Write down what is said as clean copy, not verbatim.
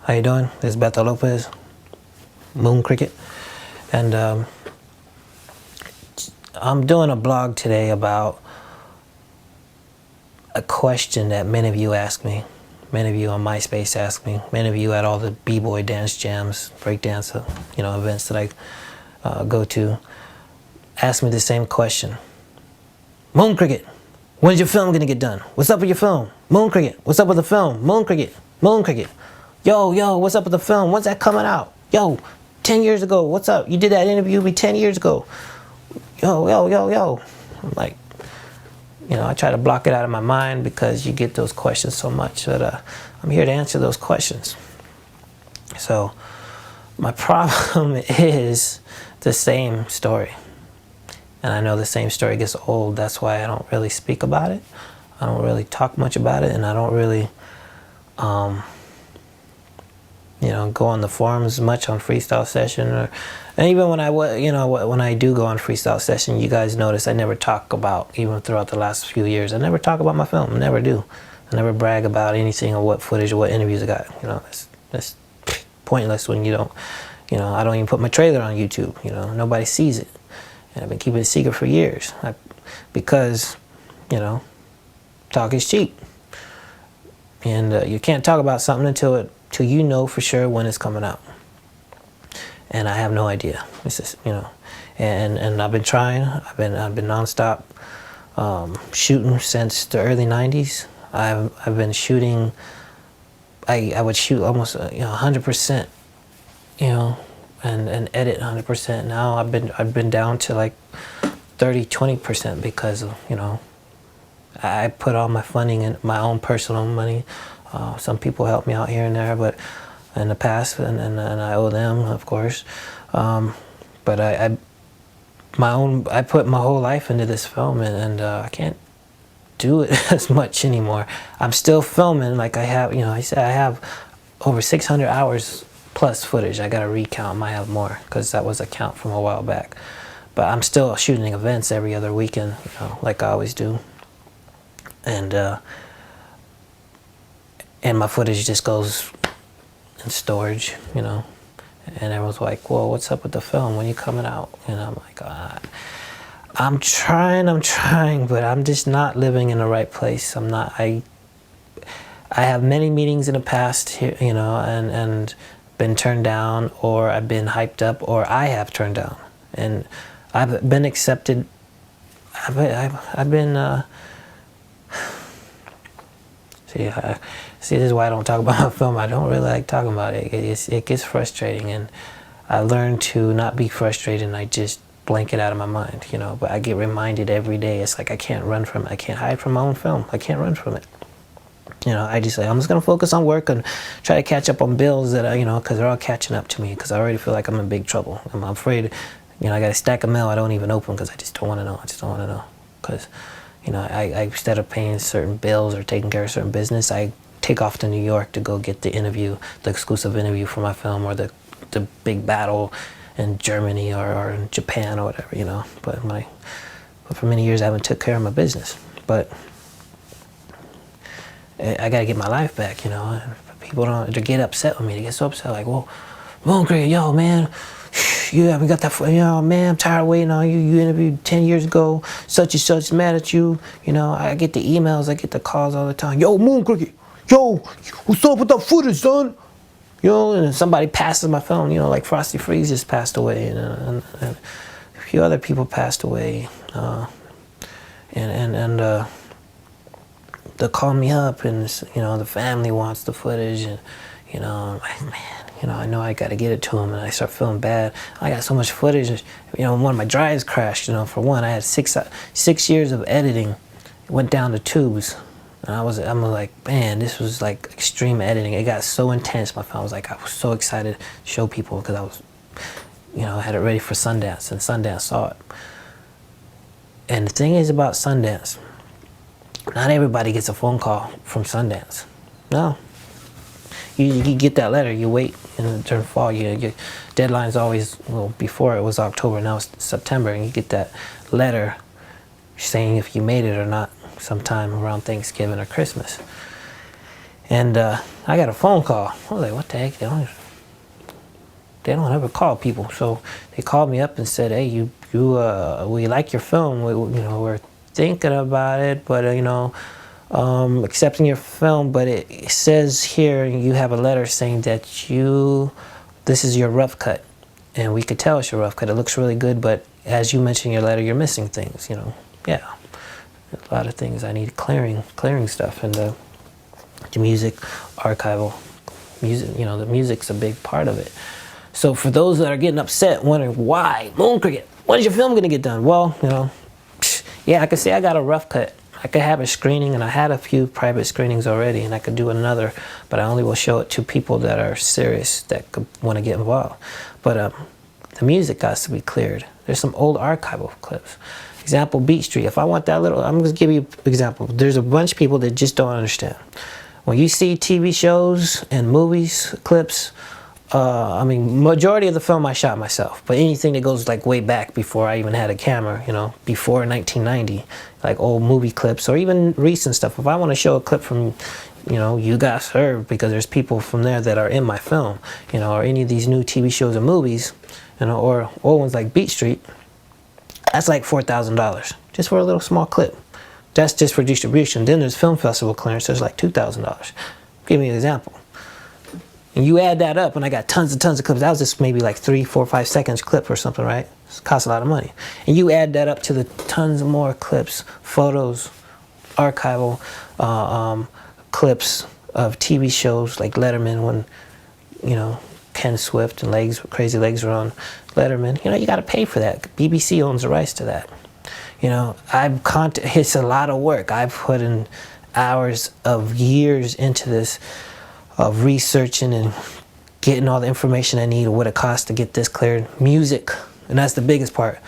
How you doing? This is Beto Lopez, Mooncricket, and I'm doing a blog today about a question that many of you ask me. Many of you on MySpace ask me. Many of you at all the Bboy dance jams, breakdance, events that I go to, ask me the same question. Mooncricket, when's your film gonna get done? What's up with your film? Mooncricket, what's up with the film? Mooncricket, Mooncricket. Yo, what's up with the film? When's that coming out? Yo, 10 years ago, what's up? You did that interview with me 10 years ago. Yo. I'm like, I try to block it out of my mind because you get those questions so much. But I'm here to answer those questions. So my problem is the same story. And I know the same story gets old. That's why I don't really speak about it. I don't really talk much about it. And I don't really, go on the forums much on Freestyle Session. And even when when I do go on Freestyle Session, you guys notice I never talk about, even throughout the last few years, I never talk about my film. I never do. I never brag about anything or what footage or what interviews I got. It's pointless when you don't, I don't even put my trailer on YouTube. Nobody sees it. And I've been keeping it secret for years because, talk is cheap. And you can't talk about something until you know for sure when it's coming out. And I have no idea. It's just, and I've been trying. I've been nonstop shooting since the early '90s. I've been shooting. I would shoot almost 100%, and edit 100%. Now I've been down to like 20% because of I put all my funding in my own personal money. Some people help me out here and there, but in the past, and I owe them, of course. But I put my whole life into this film, and I can't do it as much anymore. I'm still filming like I have. I said I have over 600 hours plus footage. I gotta recount. I might have more because that was a count from a while back. But I'm still shooting events every other weekend, like I always do. And my footage just goes in storage, and everyone's like, "Well, what's up with the film? When are you coming out?" And I'm like, I'm trying, but I'm just not living in the right place. I'm not. I have many meetings in the past here, and been turned down, or I've been hyped up, or I have turned down, and I've been accepted. I've been. See, this is why I don't talk about my film. I don't really like talking about it. It gets frustrating, and I learned to not be frustrated, and I just blank it out of my mind, But I get reminded every day. It's like I can't run from it. I can't hide from my own film. I can't run from it. I just say, I'm just going to focus on work and try to catch up on bills that, because they're all catching up to me, because I already feel like I'm in big trouble. I'm afraid, I got a stack of mail I don't even open because I just don't want to know. I just don't want to know. Because, I instead of paying certain bills or taking care of certain business, I take off to New York to go get the exclusive interview for my film, or the big battle in Germany or in Japan or whatever, But for many years I haven't took care of my business. But I gotta get my life back, People don't get upset with me. They get so upset, like, "Well, Mooncricket, yo, man, you haven't got that, man, I'm tired of waiting on you. You interviewed 10 years ago, such and such mad at you." I get the emails, I get the calls all the time. "Yo, Mooncricket, yo, what's up with that footage, son?" And somebody passes my film, like Frosty Freeze just passed away, and a few other people passed away. They'll call me up, and the family wants the footage, and I'm like, man, I know I got to get it to them, and I start feeling bad. I got so much footage, one of my drives crashed. For one, I had six years of editing. It went down to tubes, and I'm like, man, this was like extreme editing. It got so intense. My film was like, I was so excited to show people because I was, I had it ready for Sundance, and Sundance saw it. And the thing is about Sundance, not everybody gets a phone call from Sundance. No. You get that letter, you wait, during fall, your deadline's always, well, before it was October, now it's September, and you get that letter saying if you made it or not sometime around Thanksgiving or Christmas. And I got a phone call. I was like, what the heck? They don't ever call people. So they called me up and said, hey, we like your film. We're thinking about it, but accepting your film, but it says here you have a letter saying that this is your rough cut, and we could tell it's your rough cut. It looks really good, but as you mentioned in your letter, you're missing things. Yeah, a lot of things I need clearing stuff, and the music, archival music. The music's a big part of it. So for those that are getting upset, wondering why Mooncricket, when is your film gonna get done? Well, yeah, I could say I got a rough cut. I could have a screening, and I had a few private screenings already, and I could do another, but I only will show it to people that are serious, that could want to get involved. But the music has to be cleared. There's some old archival clips. Example, Beat Street. If I want that little, I'm going to give you an example. There's a bunch of people that just don't understand. When you see TV shows and movies, clips, majority of the film I shot myself, but anything that goes like way back before I even had a camera, before 1990, like old movie clips or even recent stuff. If I want to show a clip from, You Got Served, because there's people from there that are in my film, or any of these new TV shows or movies, or old ones like Beat Street, that's like $4,000 just for a little small clip. That's just for distribution. Then there's film festival clearance, there's like $2,000. Give me an example. And you add that up, and I got tons and tons of clips. That was just maybe like 3, 4, 5 seconds clip or something, right? It costs a lot of money. And you add that up to the tons more clips, photos, archival clips of TV shows like Letterman when, Ken Swift and Crazy Legs were on Letterman. You got to pay for that. BBC owns the rights to that. It's a lot of work. I've put in hours of years into this, of researching and getting all the information I need, or what it costs to get this cleared. Music, and that's the biggest part.